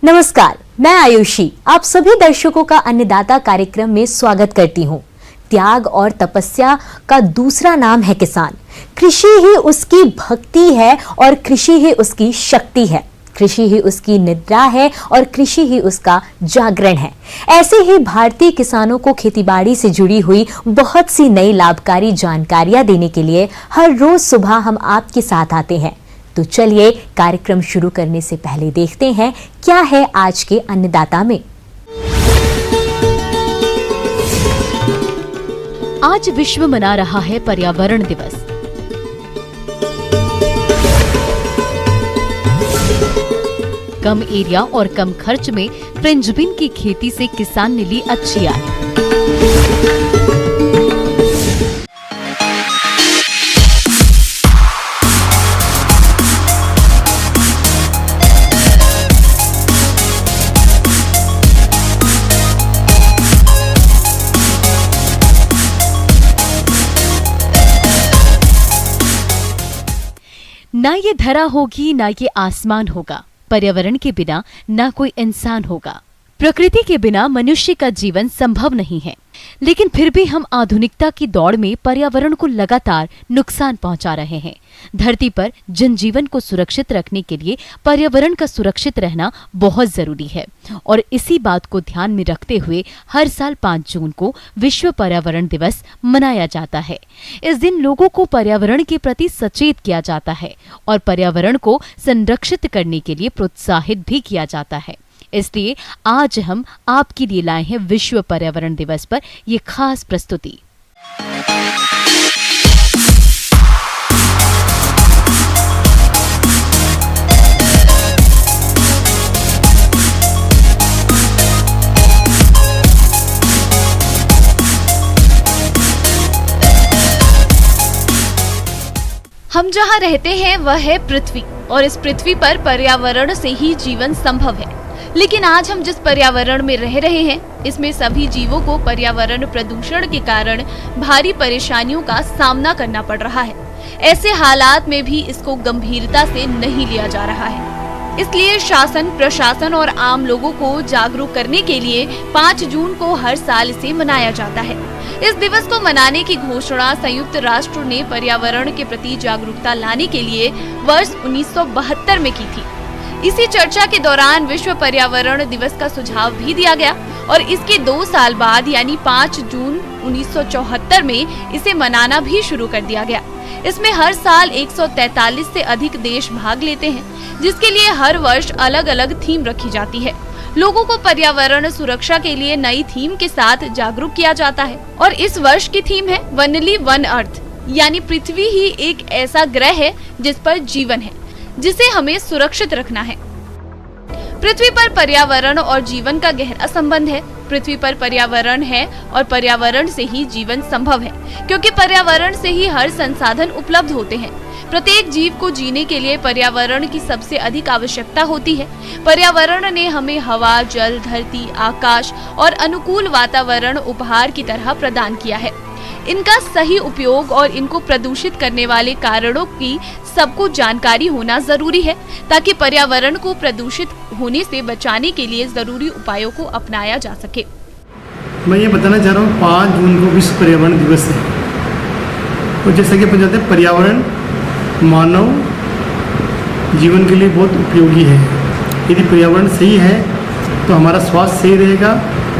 नमस्कार, मैं आयुषी आप सभी दर्शकों का अन्नदाता कार्यक्रम में स्वागत करती हूँ। त्याग और तपस्या का दूसरा नाम है किसान। कृषि ही उसकी भक्ति है और कृषि ही उसकी शक्ति है। कृषि ही उसकी निद्रा है और कृषि ही उसका जागरण है। ऐसे ही भारतीय किसानों को खेतीबाड़ी से जुड़ी हुई बहुत सी नई लाभकारी जानकारियां देने के लिए हर रोज सुबह हम आपके साथ आते हैं। तो चलिए कार्यक्रम शुरू करने से पहले देखते हैं क्या है आज के अन्नदाता में। आज विश्व मना रहा है पर्यावरण दिवस। कम एरिया और कम खर्च में फ्रेंचबीन की खेती से किसान ने ली अच्छी आय। ना ये धरा होगी ना ये आसमान होगा, पर्यावरण के बिना ना कोई इंसान होगा। प्रकृति के बिना मनुष्य का जीवन संभव नहीं है, लेकिन फिर भी हम आधुनिकता की दौड़ में पर्यावरण को लगातार नुकसान पहुंचा रहे हैं। धरती पर जनजीवन को सुरक्षित रखने के लिए पर्यावरण का सुरक्षित रहना बहुत जरूरी है और इसी बात को ध्यान में रखते हुए हर साल 5 जून को विश्व पर्यावरण दिवस मनाया जाता है। इस दिन लोगों को पर्यावरण के प्रति सचेत किया जाता है और पर्यावरण को संरक्षित करने के लिए प्रोत्साहित भी किया जाता है। इसलिए आज हम आपके लिए लाए हैं विश्व पर्यावरण दिवस पर ये खास प्रस्तुति। हम जहाँ रहते हैं वह है पृथ्वी और इस पृथ्वी पर पर्यावरण से ही जीवन संभव है। लेकिन आज हम जिस पर्यावरण में रह रहे हैं, इसमें सभी जीवों को पर्यावरण प्रदूषण के कारण भारी परेशानियों का सामना करना पड़ रहा है। ऐसे हालात में भी इसको गंभीरता से नहीं लिया जा रहा है। इसलिए शासन, प्रशासन और आम लोगों को जागरूक करने के लिए 5 जून को हर साल इसे मनाया जाता है। इस दिवस को मनाने की घोषणा संयुक्त राष्ट्र ने पर्यावरण के प्रति जागरूकता लाने के लिए वर्ष 1972 में की थी। इसी चर्चा के दौरान विश्व पर्यावरण दिवस का सुझाव भी दिया गया और इसके 2 साल बाद यानी 5 जून 1974 में इसे मनाना भी शुरू कर दिया गया। इसमें हर साल 143 से अधिक देश भाग लेते हैं, जिसके लिए हर वर्ष अलग अलग थीम रखी जाती है। लोगों को पर्यावरण सुरक्षा के लिए नई थीम के साथ जागरूक किया जाता है और इस वर्ष की थीम है वनली वन अर्थ, यानी पृथ्वी ही एक ऐसा ग्रह है जिस पर जीवन है, जिसे हमें सुरक्षित रखना है। पृथ्वी पर पर्यावरण और जीवन का गहरा संबंध है। पृथ्वी पर पर्यावरण है और पर्यावरण से ही जीवन संभव है, क्योंकि पर्यावरण से ही हर संसाधन उपलब्ध होते हैं। प्रत्येक जीव को जीने के लिए पर्यावरण की सबसे अधिक आवश्यकता होती है। पर्यावरण ने हमें हवा, जल, धरती, आकाश और अनुकूल वातावरण उपहार की तरह प्रदान किया है। इनका सही उपयोग और इनको प्रदूषित करने वाले कारणों की सबको जानकारी होना जरूरी है, ताकि पर्यावरण को प्रदूषित होने से बचाने के लिए जरूरी उपायों को अपनाया जा सके। मैं ये बताना चाह रहा हूँ 5 जून को विश्व पर्यावरण दिवस है। और जैसा कि अपन जानते हैं, पर्यावरण मानव जीवन के लिए बहुत उपयोगी है। यदि पर्यावरण सही है तो हमारा स्वास्थ्य सही रहेगा,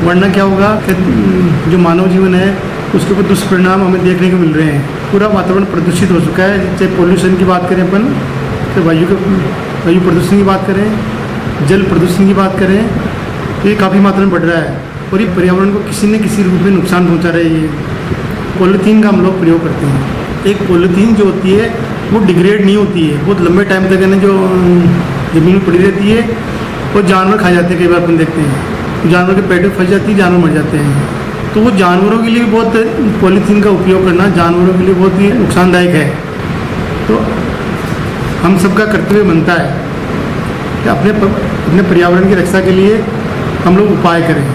वरना क्या होगा कि जो मानव जीवन है उसके ऊपर दुष्परिणाम हमें देखने को मिल रहे हैं। पूरा वातावरण प्रदूषित हो चुका है। चाहे पोल्यूशन की बात करें अपन, चाहे वायु प्रदूषण की बात करें, जल प्रदूषण की बात करें, तो ये काफ़ी मात्रा में बढ़ रहा है और ये पर्यावरण को किसी न किसी रूप में नुकसान पहुंचा रही है। पॉलीथीन का हम लोग प्रयोग करते हैं। एक पॉलीथीन जो होती है वो डिग्रेड नहीं होती है, बहुत लंबे टाइम तक है जो ज़मीन में पड़ी रहती है और जानवर खा जाते हैं। कई बार अपन देखते हैं जानवर के पेट में फंस जाती है, जानवर मर जाते हैं। तो वो जानवरों के लिए बहुत, पॉलीथीन का उपयोग करना जानवरों के लिए बहुत ही नुकसानदायक है। तो हम सबका कर्तव्य बनता है कि अपने पर्यावरण की रक्षा के लिए हम लोग उपाय करें।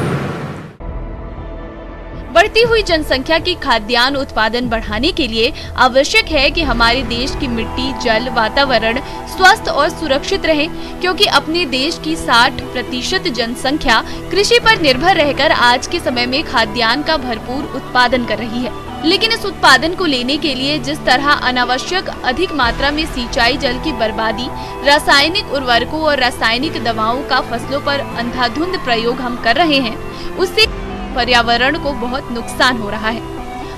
बढ़ती हुई जनसंख्या की खाद्यान्न उत्पादन बढ़ाने के लिए आवश्यक है कि हमारे देश की मिट्टी, जल, वातावरण स्वस्थ और सुरक्षित रहे, क्योंकि अपने देश की 60% जनसंख्या कृषि पर निर्भर रहकर आज के समय में खाद्यान्न का भरपूर उत्पादन कर रही है। लेकिन इस उत्पादन को लेने के लिए जिस तरह अनावश्यक अधिक मात्रा में सिंचाई जल की बर्बादी, रासायनिक उर्वरकों और रासायनिक दवाओं का फसलों पर अंधाधुंध प्रयोग हम कर रहे हैं, उससे पर्यावरण को बहुत नुकसान हो रहा है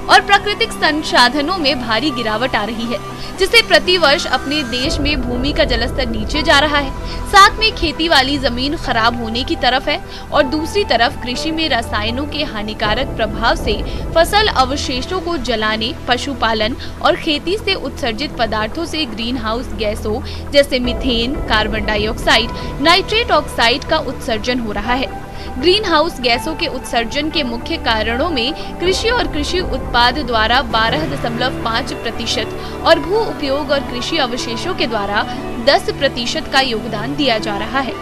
और प्राकृतिक संसाधनों में भारी गिरावट आ रही है, जिससे प्रतिवर्ष अपने देश में भूमि का जलस्तर नीचे जा रहा है। साथ में खेती वाली जमीन खराब होने की तरफ है और दूसरी तरफ कृषि में रसायनों के हानिकारक प्रभाव से फसल अवशेषों को जलाने, पशुपालन और खेती से उत्सर्जित पदार्थों से ग्रीन हाउस गैसों जैसे methane, carbon dioxide, nitrate oxide का उत्सर्जन हो रहा है। ग्रीन हाउस गैसों के उत्सर्जन के मुख्य कारणों में कृषि और कृषि उत्पाद द्वारा 12.5% और भू उपयोग और कृषि अवशेषों के द्वारा 10% का योगदान दिया जा रहा है,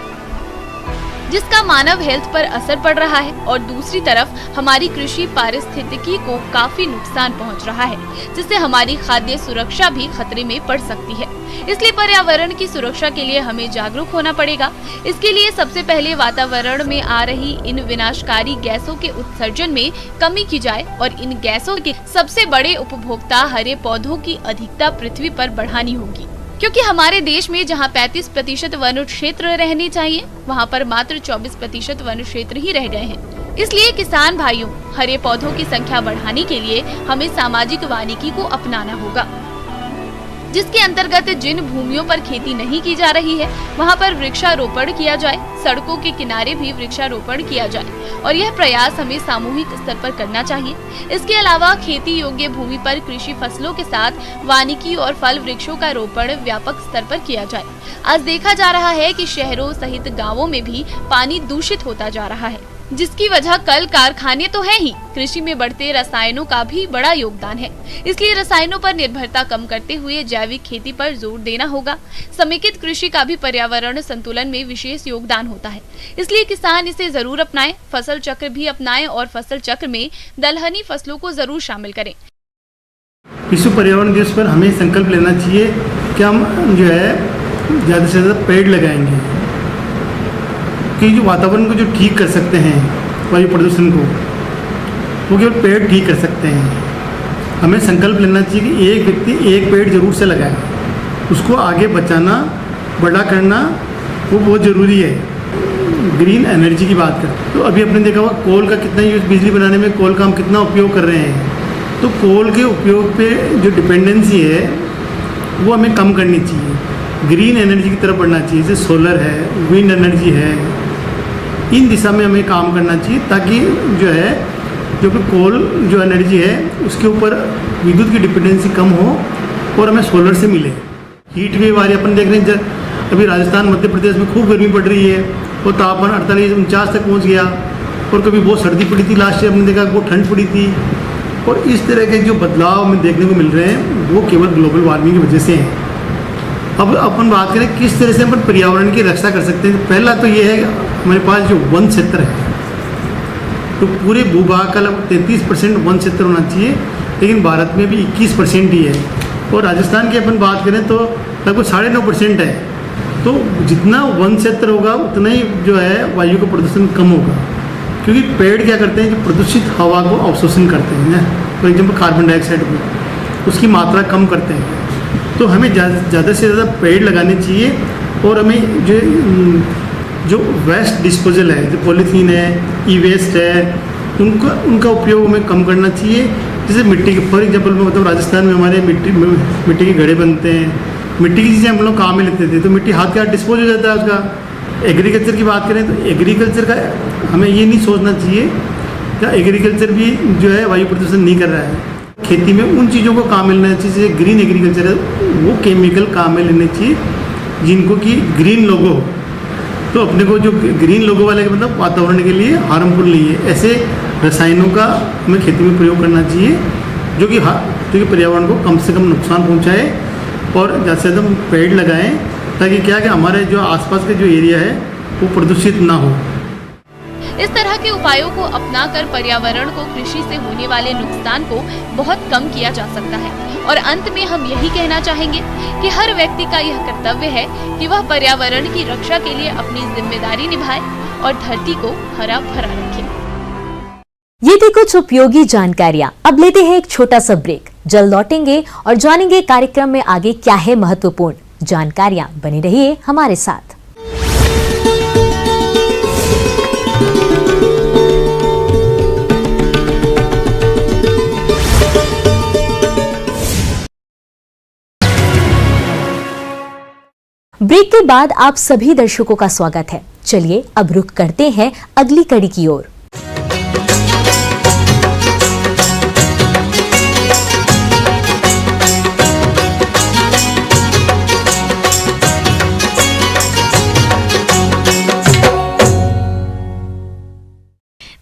जिसका मानव हेल्थ पर असर पड़ रहा है और दूसरी तरफ हमारी कृषि पारिस्थितिकी को काफी नुकसान पहुंच रहा है, जिससे हमारी खाद्य सुरक्षा भी खतरे में पड़ सकती है। इसलिए पर्यावरण की सुरक्षा के लिए हमें जागरूक होना पड़ेगा। इसके लिए सबसे पहले वातावरण में आ रही इन विनाशकारी गैसों के उत्सर्जन में कमी की जाए और इन गैसों के सबसे बड़े उपभोक्ता हरे पौधों की अधिकता पृथ्वी पर बढ़ानी होगी, क्योंकि हमारे देश में जहां 35% वन क्षेत्र रहने चाहिए, वहां पर मात्र 24% वन क्षेत्र ही रह गए हैं। इसलिए किसान भाइयों, हरे पौधों की संख्या बढ़ाने के लिए हमें सामाजिक वानिकी को अपनाना होगा, जिसके अंतर्गत जिन भूमियों पर खेती नहीं की जा रही है वहां पर वृक्षारोपण किया जाए, सड़कों के किनारे भी वृक्षारोपण किया जाए और यह प्रयास हमें सामूहिक स्तर पर करना चाहिए। इसके अलावा खेती योग्य भूमि पर कृषि फसलों के साथ वानिकी और फल वृक्षों का रोपण व्यापक स्तर पर किया जाए। आज देखा जा रहा है कि शहरों सहित गाँवों में भी पानी दूषित होता जा रहा है, जिसकी वजह कल कारखाने तो है ही, कृषि में बढ़ते रसायनों का भी बड़ा योगदान है। इसलिए रसायनों पर निर्भरता कम करते हुए जैविक खेती पर जोर देना होगा। समेकित कृषि का भी पर्यावरण संतुलन में विशेष योगदान होता है, इसलिए किसान इसे जरूर अपनाएं। फसल चक्र भी अपनाएं और फसल चक्र में दलहनी फसलों को जरूर शामिल करें। विश्व पर्यावरण दिवस पर हमें संकल्प लेना चाहिए कि हम जो है ज़्यादा से ज़्यादा पेड़ लगाएंगे, कि जो वातावरण को जो ठीक कर सकते हैं, वायु प्रदूषण को, वो केवल पेड़ ठीक कर सकते हैं। हमें संकल्प लेना चाहिए कि एक व्यक्ति एक पेड़ जरूर से लगाए, उसको आगे बचाना, बड़ा करना वो बहुत ज़रूरी है। ग्रीन एनर्जी की बात करें तो अभी आपने देखा होगा कोल का कितना यूज, बिजली बनाने में कोल का हम कितना उपयोग कर रहे हैं। तो कोल के उपयोग पे जो डिपेंडेंसी है वो हमें कम करनी चाहिए, ग्रीन एनर्जी की तरफ बढ़ना चाहिए, जैसे सोलर है, विंड एनर्जी है, इन दिशा में हमें काम करना चाहिए, ताकि जो है जो कि कोल जो एनर्जी है उसके ऊपर विद्युत की डिपेंडेंसी कम हो और हमें सोलर से मिले। हीट वेव आ रही है, अपन देख रहे हैं अभी राजस्थान मध्य प्रदेश में खूब गर्मी पड़ रही है और तापमान 48-49 तक पहुंच गया, और कभी बहुत सर्दी पड़ी थी, लास्ट ईयर हमने देखा बहुत ठंड पड़ी थी। और इस तरह के जो बदलाव हमें देखने को मिल रहे हैं वो केवल ग्लोबल वार्मिंग की वजह से हैं। अब अपन बात करें किस तरह से अपन पर्यावरण की रक्षा कर सकते हैं। पहला तो ये है हमारे पास जो वन क्षेत्र है, तो पूरे भूभाग का लगभग 33% वन क्षेत्र होना चाहिए, लेकिन भारत में भी 21% ही है। और राजस्थान की अपन बात करें तो लगभग 9.5% है। तो जितना वन क्षेत्र होगा उतना ही जो है वायु का प्रदूषण कम होगा, क्योंकि पेड़ क्या करते हैं, जो प्रदूषित हवा को अवशोषण करते हैं। फॉर एग्जाम्पल कार्बन डाइऑक्साइड को, उसकी मात्रा कम करते हैं। तो हमें ज़्यादा से ज़्यादा पेड़ लगाने चाहिए। और हमें जो वेस्ट डिस्पोजल है, जो पॉलीथीन है, ई वेस्ट है, उनका उपयोग हमें कम करना चाहिए। जैसे मिट्टी के, फॉर एग्जाम्पल मैं बताऊँ, राजस्थान में हमारे मिट्टी के घड़े बनते हैं, मिट्टी की चीज़ें हम लोग काम में लेते थे, तो मिट्टी हाथ के हाथ डिस्पोज हो जाता है उसका। एग्रीकल्चर की बात करें तो एग्रीकल्चर का हमें ये नहीं सोचना चाहिए क्या एग्रीकल्चर भी जो है वायु प्रदूषण नहीं कर रहा है। खेती में उन चीज़ों को काम में लेना चाहिए, जैसे ग्रीन एग्रीकल्चर है, वो केमिकल काम में लेने चाहिए जिनको कि ग्रीन लोगो हो। तो अपने को जो ग्रीन लोगो वाले मतलब वातावरण के लिए हार्मफुल नहीं है, ऐसे रसायनों का हमें खेती में प्रयोग करना चाहिए जो कि पर्यावरण को कम से कम नुकसान पहुंचाए। और ज़्यादा से ज़्यादा पेड़ लगाएं, ताकि क्या कि हमारे जो आसपास का जो एरिया है वो प्रदूषित ना हो। इस तरह के उपायों को अपनाकर पर्यावरण को कृषि से होने वाले नुकसान को बहुत कम किया जा सकता है। और अंत में हम यही कहना चाहेंगे कि हर व्यक्ति का यह कर्तव्य है कि वह पर्यावरण की रक्षा के लिए अपनी जिम्मेदारी निभाए और धरती को हरा भरा रखे। ये थी कुछ उपयोगी जानकारियां। अब लेते हैं एक छोटा सा ब्रेक, जल्द लौटेंगे और जानेंगे कार्यक्रम में आगे क्या है महत्वपूर्ण जानकारियां। बने रहिए हमारे साथ। ब्रेक के बाद आप सभी दर्शकों का स्वागत है। चलिए अब रुख करते हैं अगली कड़ी की ओर।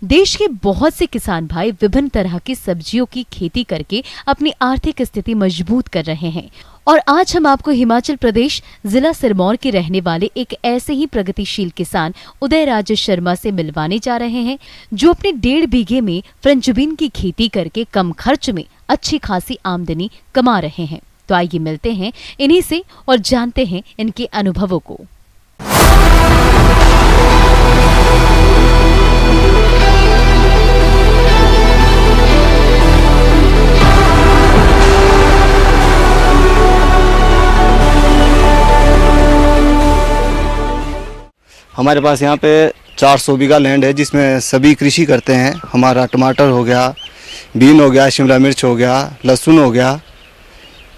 देश के बहुत से किसान भाई विभिन्न तरह की सब्जियों की खेती करके अपनी आर्थिक स्थिति मजबूत कर रहे हैं और आज हम आपको हिमाचल प्रदेश जिला सिरमौर के रहने वाले एक ऐसे ही प्रगतिशील किसान उदय राज शर्मा से मिलवाने जा रहे हैं जो अपने 1.5 बीघे में फ्रेंचबीन की खेती करके कम खर्च में अच्छी खासी आमदनी कमा रहे हैं। तो आइए मिलते हैं इन्हीं से और जानते हैं इनके अनुभवों को। हमारे पास यहाँ पे 400 बीघा लैंड है जिसमें सभी कृषि करते हैं। हमारा टमाटर हो गया, बीन हो गया, शिमला मिर्च हो गया, लहसुन हो गया,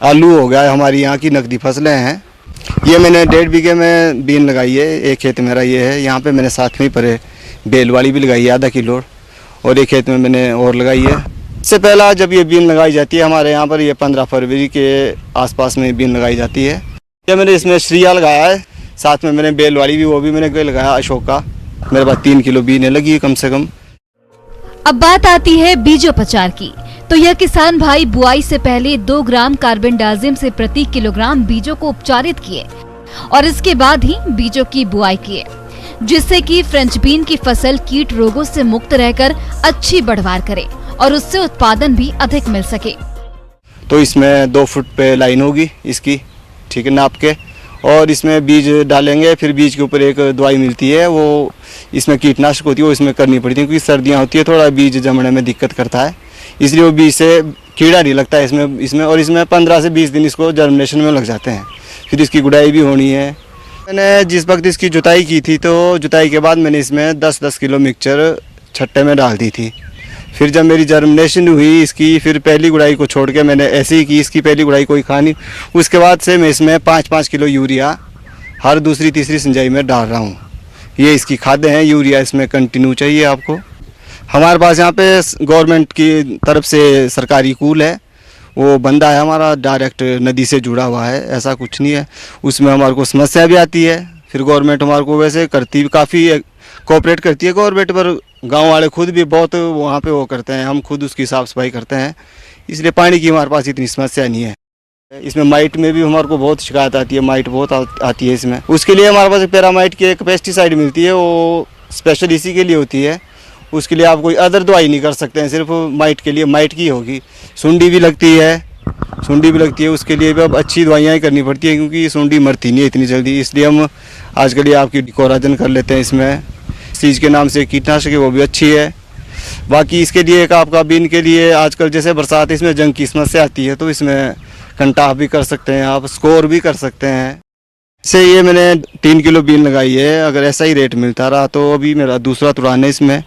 आलू हो गया। हमारी यहाँ की नकदी फसलें हैं। ये मैंने 1.5 बीघे में बीन लगाई है। एक खेत मेरा ये है। यहाँ पे मैंने साथ में पर बेल वाली भी लगाई है आधा किलो, और एक खेत में मैंने और लगाई है। इससे पहला जब ये बीन लगाई जाती है हमारे यहाँ पर, ये 15 फरवरी के आसपास में बीन लगाई जाती है। ये मैंने इसमें श्रिया लगाया है, साथ में मैंने बेल वाली भी वो भी मैंने लगाया अशोक का। मेरे पास 3 किलो बीन लगी है कम से कम। अब बात आती है बीजोपचार की, तो यह किसान भाई बुआई से पहले 2 ग्राम कार्बेंडाजिम से प्रति किलोग्राम बीजों को उपचारित किए और इसके बाद ही बीजों की बुआई किए, जिससे कि फ्रेंच बीन की फसल कीट रोगों से मुक्त रहकर अच्छी बढ़वार करे और उससे उत्पादन भी अधिक मिल सके। तो इसमें 2 फुट पे लाइन होगी इसकी, ठीक है, नाप के, और इसमें बीज डालेंगे। फिर बीज के ऊपर एक दवाई मिलती है, वो इसमें कीटनाशक होती है, वो इसमें करनी पड़ती है क्योंकि सर्दियाँ होती है, थोड़ा बीज जमने में दिक्कत करता है, इसलिए वो बीज से कीड़ा नहीं लगता है इसमें और इसमें 15 से 20 दिन इसको जर्मिनेशन में लग जाते हैं। फिर इसकी गुड़ाई भी होनी है। मैंने जिस वक्त इसकी जुताई की थी तो जुताई के बाद मैंने इसमें 10-10 किलो मिक्सचर छट्टे में डाल दी थी। फिर जब मेरी जर्मिनेशन हुई इसकी, फिर पहली गुड़ाई को छोड़ के मैंने ऐसे ही की, इसकी पहली गुड़ाई कोई खा नहीं। उसके बाद से मैं इसमें 5-5 किलो यूरिया हर दूसरी तीसरी सिंचाई में डाल रहा हूँ। ये इसकी खादें हैं। यूरिया इसमें कंटिन्यू चाहिए आपको। हमारे पास यहाँ पे गवर्नमेंट की तरफ से सरकारी कूल है, वो बंदा है हमारा, डायरेक्ट नदी से जुड़ा हुआ है, ऐसा कुछ नहीं है। उसमें हमारे को समस्या भी आती है, फिर गवर्नमेंट हमारे को वैसे करती भी, काफ़ी कोऑपरेट करती है गवर्नमेंट, पर गांव वाले खुद भी बहुत वहाँ पे वो करते हैं। हम खुद उसकी साफ़ सफाई करते हैं, इसलिए पानी की हमारे पास इतनी समस्या नहीं है। इसमें माइट में भी हमारे को बहुत शिकायत आती है, माइट बहुत आती है इसमें। उसके लिए हमारे पास पैरामाइट की एक पेस्टिसाइड मिलती है, वो स्पेशल इसी के लिए होती है। उसके लिए आप कोई अदर दवाई नहीं कर सकते हैं, सिर्फ माइट के लिए माइट की होगी। सुंडी भी लगती है, उसके लिए भी अब अच्छी दवाइयाँ करनी पड़ती है क्योंकि सुंडी मरती नहीं है इतनी जल्दी। इसलिए हम आजकल ये आपकी कोराजन कर लेते हैं इसमें, चीज़ के नाम से कीटनाशक है, वो भी अच्छी है। बाकी इसके लिए एक आपका बीन के लिए आजकल जैसे बरसात इसमें जंग की समस्या आती है, तो इसमें कंटाफ भी कर सकते हैं आप, स्कोर भी कर सकते हैं। से ये मैंने 3 किलो बीन लगाई है। अगर ऐसा ही रेट मिलता रहा तो अभी मेरा दूसरा तुड़ान है इसमें।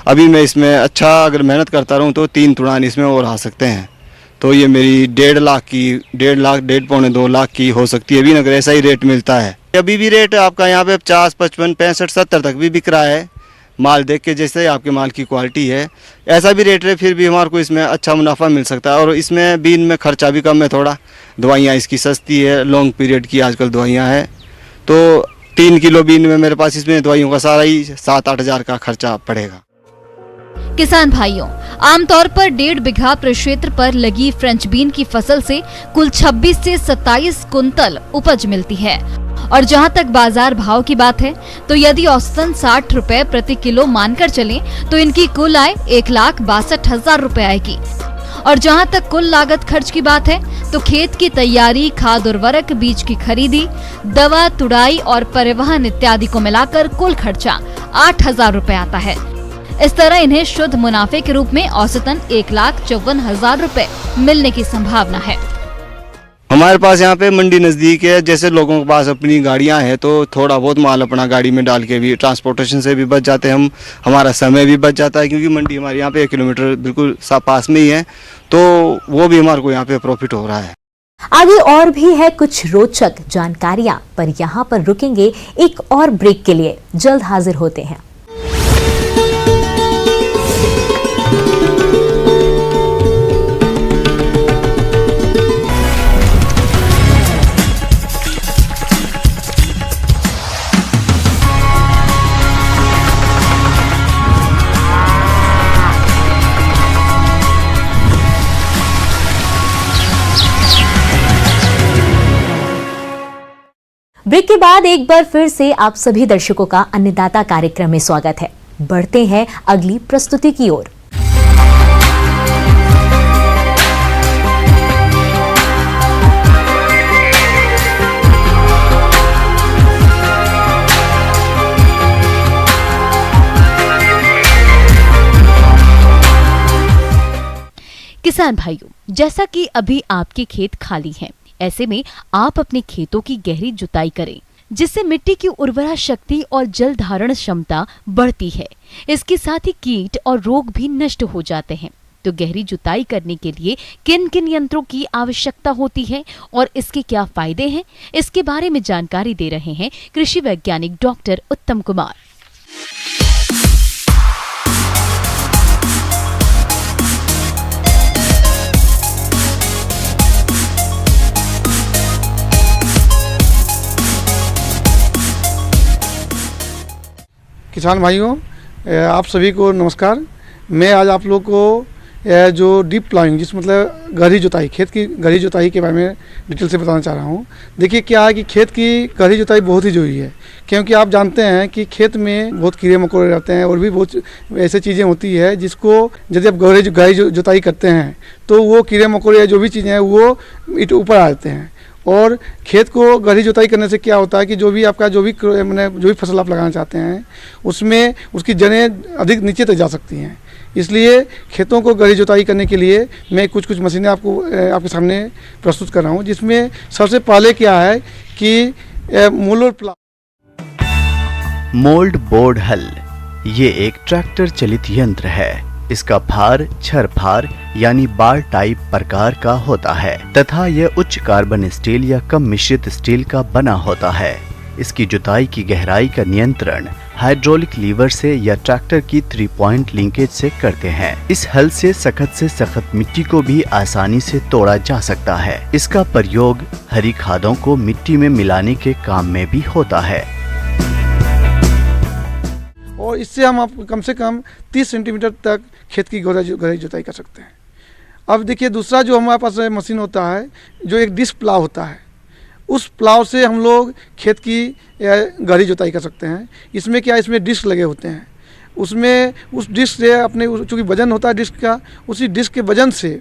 अभी मैं इसमें अच्छा अगर मेहनत करता रहूँ तो 3 तुड़ान इसमें और आ सकते हैं। तो ये मेरी 1.5 लाख की, 1.5 लाख 1.5-2 लाख की हो सकती है अभी, अगर ऐसा ही रेट मिलता है। अभी भी रेट आपका यहाँ पे 50, 55, 65, 70 तक भी बिक रहा है, माल देख के, जैसे आपके माल की क्वालिटी है ऐसा भी रेट है। फिर भी हमारे को इसमें अच्छा मुनाफा मिल सकता है और इसमें बीन में खर्चा भी कम है थोड़ा। दवाइयाँ इसकी सस्ती है, लॉन्ग पीरियड की आजकल दवाइयाँ हैं। तो 3 किलो बीन में मेरे पास इसमें दवाइयों का सारा ही 7-8 हज़ार का खर्चा पड़ेगा। किसान भाइयों, आमतौर पर 1.5 बीघा प्रक्षेत्र पर लगी फ्रेंच बीन की फसल से कुल 26 से 27 कुंतल उपज मिलती है। और जहां तक बाजार भाव की बात है तो यदि औसतन 60 रुपए प्रति किलो मानकर चलें तो इनकी कुल आय 1,62,000 रुपए आएगी। और जहां तक कुल लागत खर्च की बात है तो खेत की तैयारी, खाद उर्वरक, बीज की खरीदी, दवा, तुड़ाई और परिवहन इत्यादि को मिलाकर कुल खर्चा 8,000 रुपए आता है। इस तरह इन्हें शुद्ध मुनाफे के रूप में औसतन 1,54,000 रुपए मिलने की संभावना है। हमारे पास यहाँ पे मंडी नज़दीक है, जैसे लोगों के पास अपनी गाड़ियाँ हैं तो थोड़ा बहुत माल अपना गाड़ी में डाल के भी ट्रांसपोर्टेशन से भी बच जाते हैं हम, हमारा समय भी बच जाता है क्योंकि मंडी हमारे यहाँ पे 1 किलोमीटर बिल्कुल पास में ही है, तो वो भी हमारे को यहाँ पे प्रॉफिट हो रहा है। आगे और भी है कुछ रोचक जानकारियां, पर यहाँ पर रुकेंगे एक और ब्रेक के लिए। जल्द हाजिर होते हैं। ब्रेक के बाद एक बार फिर से आप सभी दर्शकों का अन्नदाता कार्यक्रम में स्वागत है। बढ़ते हैं अगली प्रस्तुति की ओर। किसान भाइयों, जैसा कि अभी आपके खेत खाली हैं, ऐसे में आप अपने खेतों की गहरी जुताई करें, जिससे मिट्टी की उर्वरा शक्ति और जल धारण क्षमता बढ़ती है। इसके साथ ही कीट और रोग भी नष्ट हो जाते हैं। तो गहरी जुताई करने के लिए किन किन यंत्रों की आवश्यकता होती है और इसके क्या फायदे हैं, इसके बारे में जानकारी दे रहे हैं कृषि वैज्ञानिक डॉक्टर उत्तम कुमार। किसान भाइयों, आप सभी को नमस्कार। मैं आज आप लोग को जो डीप प्लाइंग, जिस मतलब गहरी जुताई, खेत की गहरी जुताई के बारे में डिटेल से बताना चाह रहा हूँ। देखिए क्या है कि खेत की गहरी जुताई बहुत ही जरूरी है, क्योंकि आप जानते हैं कि खेत में बहुत कीड़े मकोड़े रहते हैं और भी बहुत ऐसी चीज़ें होती है जिसको यदि आप गहरी जुताई करते हैं तो वो कीड़े मकोड़े जो भी चीज़ें हैं वो ऊपर आ जाते हैं। और खेत को गहरी जुताई करने से क्या होता है कि जो भी आपका जो भी फसल आप लगाना चाहते हैं उसमें उसकी जड़ें अधिक नीचे तक जा सकती हैं। इसलिए खेतों को गहरी जुताई करने के लिए मैं कुछ मशीनें आपके सामने प्रस्तुत कर रहा हूं, जिसमें सबसे पहले क्या है कि मोल्ड बोर्ड हल ये एक ट्रैक्टर चलित यंत्र है। इसका फार छर फार यानी बार टाइप प्रकार का होता है तथा यह उच्च कार्बन स्टील या कम मिश्रित स्टील का बना होता है। इसकी जुताई की गहराई का नियंत्रण हाइड्रोलिक लीवर से या ट्रैक्टर की 3 पॉइंट लिंकेज से करते हैं। इस हल से सख्त मिट्टी को भी आसानी से तोड़ा जा सकता है। इसका प्रयोग हरी खादों को मिट्टी में मिलाने के काम में भी होता है और इससे हम आप कम से कम 30 सेंटीमीटर तक खेत की गहरी जुताई कर सकते हैं। अब देखिए दूसरा जो हमारे पास मशीन होता है, जो एक डिस्क प्लाव होता है, उस प्लाव से हम लोग खेत की गहरी जुताई कर सकते हैं। इसमें क्या, इसमें डिस्क लगे होते हैं, उसमें उस डिस्क से अपने चूँकि वजन होता है डिस्क का, उसी डिस्क के वजन से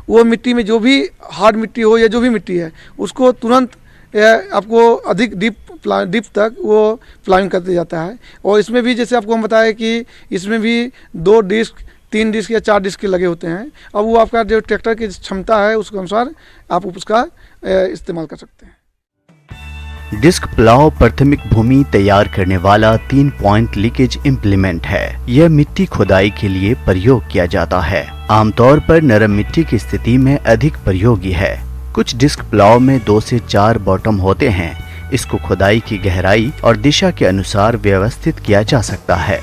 वो मिट्टी में जो भी हार्ड मिट्टी हो या जो भी मिट्टी है उसको तुरंत आपको अधिक डीप तक वो प्लाइंग करते जाता है। और इसमें भी जैसे आपको हम बताया कि इसमें भी 2 डिस्क 3 डिस्क या 4 डिस्क के लगे होते हैं। अब वो आपका जो ट्रैक्टर की क्षमता है उसके अनुसार आप उसका इस्तेमाल कर सकते हैं। डिस्क प्लाव प्राथमिक भूमि तैयार करने वाला 3 पॉइंट लीकेज इम्प्लीमेंट है। यह मिट्टी खुदाई के लिए प्रयोग किया जाता है। आमतौर पर नरम मिट्टी की स्थिति में अधिक प्रयोगी है। कुछ डिस्क प्लाव में 2 से 4 बॉटम होते हैं। इसको खुदाई की गहराई और दिशा के अनुसार व्यवस्थित किया जा सकता है।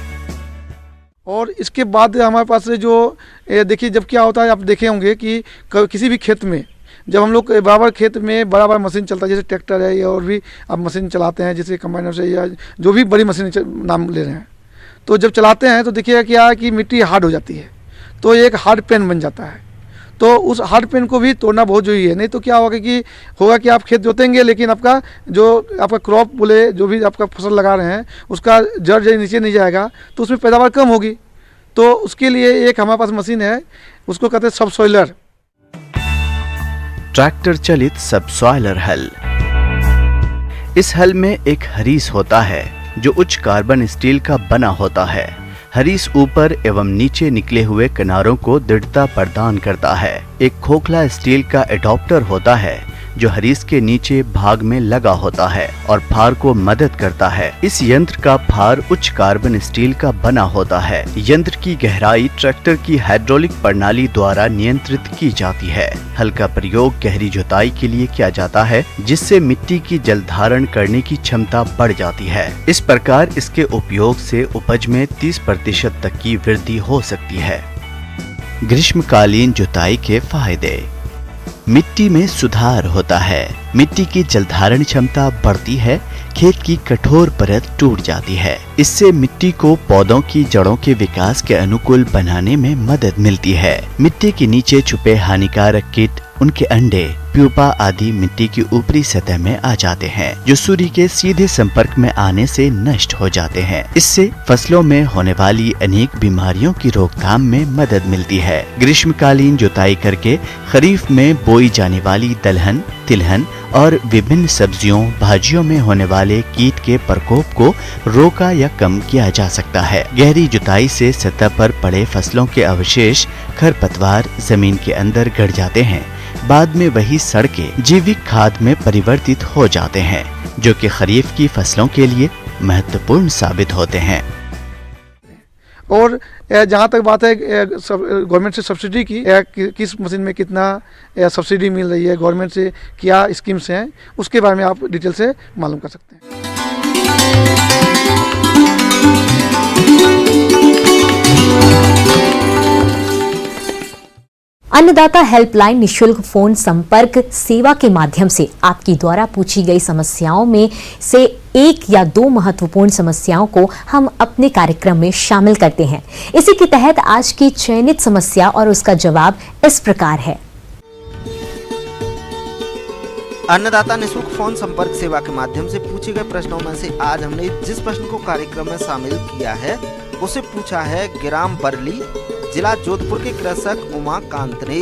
और इसके बाद हमारे पास जो देखिए जब क्या होता है, आप देखे होंगे कि किसी भी खेत में जब हम लोग बराबर खेत में बड़ा मशीन चलता है, जैसे ट्रैक्टर है या और भी आप मशीन चलाते हैं, जैसे कंबाइनर से या जो भी बड़ी मशीन नाम ले रहे हैं, तो जब चलाते हैं तो देखिएगा क्या है कि मिट्टी हार्ड हो जाती है, तो एक हार्ड पेन बन जाता है। तो उस हार्ड पेन को भी तोड़ना बहुत जरूरी है, नहीं तो क्या होगा कि आप खेत जोतेंगे लेकिन आपका क्रॉप बोले जो भी आपका फसल लगा रहे हैं उसका जड़ जब नीचे नहीं जाएगा तो उसमें पैदावार कम होगी। तो उसके लिए एक हमारे पास मशीन है, उसको कहते हैं सबसॉइलर। ट्रैक्टर चलित सबसॉइलर हल। इस हल में एक हरीस होता है जो उच्च कार्बन स्टील का बना होता है। हरीस ऊपर एवं नीचे निकले हुए किनारों को दृढ़ता प्रदान करता है। एक खोखला स्टील का एडॉप्टर होता है जो हरीस के नीचे भाग में लगा होता है और फार को मदद करता है। इस यंत्र का फार उच्च कार्बन स्टील का बना होता है। यंत्र की गहराई ट्रैक्टर की हाइड्रोलिक प्रणाली द्वारा नियंत्रित की जाती है। हल का प्रयोग गहरी जुताई के लिए किया जाता है जिससे मिट्टी की जल धारण करने की क्षमता बढ़ जाती है। इस प्रकार इसके उपयोग से उपज में 30% तक की वृद्धि हो सकती है। ग्रीष्मकालीन जुताई के फायदे। मिट्टी में सुधार होता है, मिट्टी की जलधारण क्षमता बढ़ती है, खेत की कठोर परत टूट जाती है। इससे मिट्टी को पौधों की जड़ों के विकास के अनुकूल बनाने में मदद मिलती है। मिट्टी के नीचे छुपे हानिकारक कीट, उनके अंडे, प्यूपा आदि मिट्टी की ऊपरी सतह में आ जाते हैं जो सूर्य के सीधे संपर्क में आने से नष्ट हो जाते हैं। इससे फसलों में होने वाली अनेक बीमारियों की रोकथाम में मदद मिलती है। ग्रीष्मकालीन जुताई करके खरीफ में बोई जाने वाली दलहन, तिलहन और विभिन्न सब्जियों, भाजियों में होने वाले कीट के प्रकोप को रोका या कम किया जा सकता है। गहरी जुताई से सतह पर पड़े फसलों के अवशेष, खरपतवार जमीन के अंदर गड़ जाते हैं। बाद में वही सड़ के जैविक खाद में परिवर्तित हो जाते हैं जो कि खरीफ की फसलों के लिए महत्वपूर्ण साबित होते हैं। और जहाँ तक बात है गवर्नमेंट से सब्सिडी की, किस मशीन में कितना सब्सिडी मिल रही है, गवर्नमेंट से क्या स्कीम्स हैं, उसके बारे में आप डिटेल से मालूम कर सकते हैं। अन्नदाता हेल्पलाइन निशुल्क फोन संपर्क सेवा के माध्यम से आपकी द्वारा पूछी गई समस्याओं में से एक या दो महत्वपूर्ण समस्याओं को हम अपने कार्यक्रम में शामिल करते हैं। इसी के तहत आज की चयनित समस्या और उसका जवाब इस प्रकार है। अन्नदाता निःशुल्क फोन संपर्क सेवा के माध्यम से पूछे गए प्रश्नों में से आज हमने जिस प्रश्न को कार्यक्रम में शामिल किया है उसे पूछा है ग्राम बरली, जिला जोधपुर के कृषक उमाकांत ने।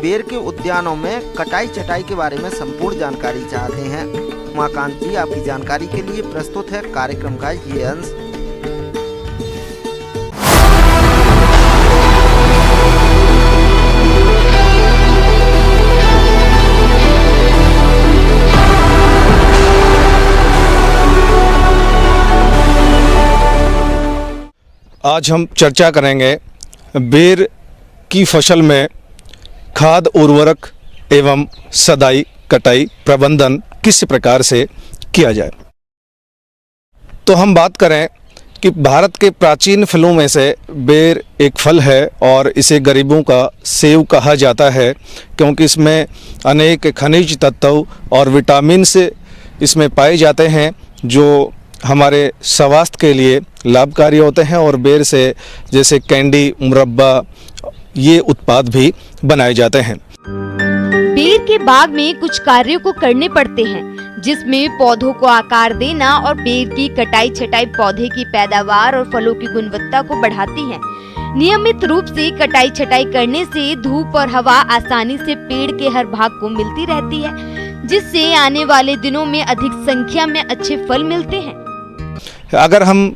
बेर के उद्यानों में कटाई छटाई के बारे में संपूर्ण जानकारी चाहते हैं। उमाकांत जी, आपकी जानकारी के लिए प्रस्तुत है कार्यक्रम का ये अंश। आज हम चर्चा करेंगे बेर की फसल में खाद, उर्वरक एवं सदाई कटाई प्रबंधन किस प्रकार से किया जाए। तो हम बात करें कि भारत के प्राचीन फलों में से बेर एक फल है और इसे गरीबों का सेव कहा जाता है क्योंकि इसमें अनेक खनिज तत्व और विटामिन से इसमें पाए जाते हैं जो हमारे स्वास्थ्य के लिए लाभकारी होते हैं। और बेर से जैसे कैंडी, मुरब्बा, ये उत्पाद भी बनाए जाते हैं। बेर के बाग में कुछ कार्यों को करने पड़ते हैं जिसमें पौधों को आकार देना और बेर की कटाई छटाई पौधे की पैदावार और फलों की गुणवत्ता को बढ़ाती है। नियमित रूप से कटाई छटाई करने से धूप और हवा आसानी से पेड़ के हर भाग को मिलती रहती है जिससे आने वाले दिनों में अधिक संख्या में अच्छे फल मिलते हैं। अगर हम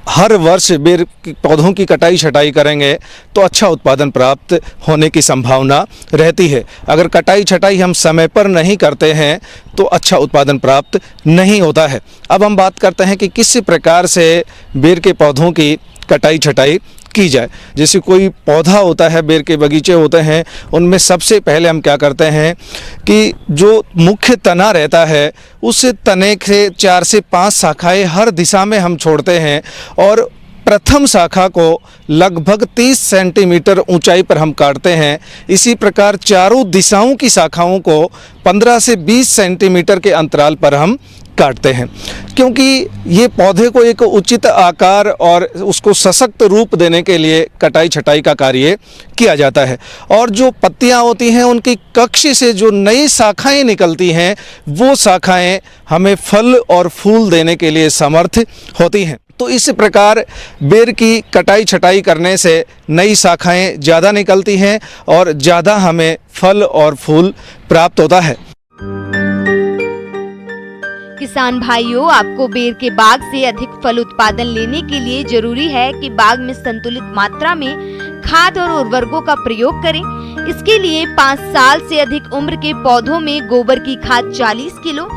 हर वर्ष बेर की पौधों की कटाई छटाई करेंगे तो अच्छा उत्पादन प्राप्त होने की संभावना रहती है। अगर कटाई छटाई हम समय पर नहीं करते हैं तो अच्छा उत्पादन प्राप्त नहीं होता है। अब हम बात करते हैं कि किस प्रकार से बेर के पौधों की कटाई छटाई की जाए। जैसे कोई पौधा होता है, बेर के बगीचे होते हैं, उनमें सबसे पहले हम क्या करते हैं कि जो मुख्य तना रहता है उस तने से 4 से 5 शाखाएं हर दिशा में हम छोड़ते हैं और प्रथम शाखा को लगभग 30 सेंटीमीटर ऊंचाई पर हम काटते हैं। इसी प्रकार चारों दिशाओं की शाखाओं को 15 से 20 सेंटीमीटर के अंतराल पर हम काटते हैं, क्योंकि ये पौधे को एक उचित आकार और उसको सशक्त रूप देने के लिए कटाई छटाई का कार्य किया जाता है। और जो पत्तियां होती हैं उनकी कक्ष से जो नई शाखाएं निकलती हैं, वो शाखाएं हमें फल और फूल देने के लिए समर्थ होती हैं। तो इस प्रकार बेर की कटाई छटाई करने से नई शाखाएं ज़्यादा निकलती हैं और ज़्यादा हमें फल और फूल प्राप्त होता है। किसान भाइयों, आपको बेर के बाग से अधिक फल उत्पादन लेने के लिए जरूरी है कि बाग में संतुलित मात्रा में खाद और उर्वरकों का प्रयोग करें। इसके लिए 5 साल से अधिक उम्र के पौधों में गोबर की खाद 40 kilo,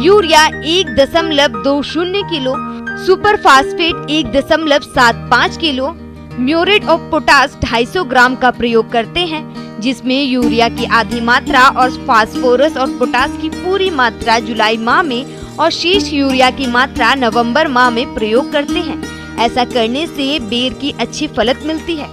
urea 1.20 kilo, super phosphate 1.75 kilo, muriate of potash 250 ग्राम का प्रयोग करते हैं, जिसमें यूरिया की आधी मात्रा और फास्फोरस और पोटाश की पूरी मात्रा जुलाई माह में और शेष यूरिया की मात्रा नवंबर माह में प्रयोग करते हैं। ऐसा करने से बेर की अच्छी फलत मिलती है।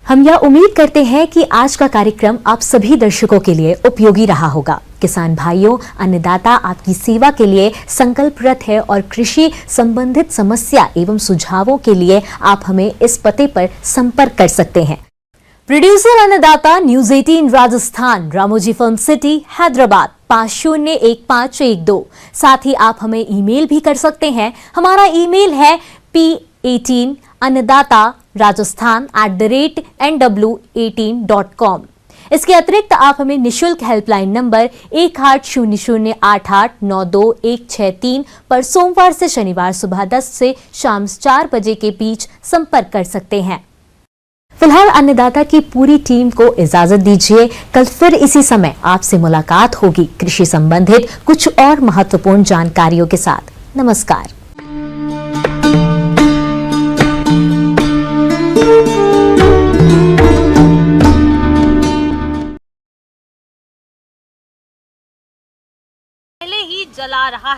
हम यह उम्मीद करते हैं कि आज का कार्यक्रम आप सभी दर्शकों के लिए उपयोगी रहा होगा। किसान भाइयों, अन्नदाता आपकी सेवा के लिए संकल्परत है और कृषि संबंधित समस्या एवं सुझावों के लिए आप हमें इस पते पर संपर्क कर सकते हैं। प्रोड्यूसर अन्नदाता, news 18 Rajasthan, Ramoji film city, Hyderabad 501512। साथ ही आप हमें ईमेल भी कर सकते हैं। हमारा ईमेल है p18annadatarajasthan@nw18.com। इसके अतिरिक्त आप हमें निशुल्क हेल्पलाइन नंबर 180088926163 पर सोमवार से शनिवार सुबह 10 से शाम 4 बजे के बीच संपर्क कर सकते हैं। फिलहाल अन्नदाता की पूरी टीम को इजाजत दीजिए। कल फिर इसी समय आपसे मुलाकात होगी कृषि संबंधित कुछ और महत्वपूर्ण जानकारियों के साथ। नमस्कार। पहले ही जला रहा है।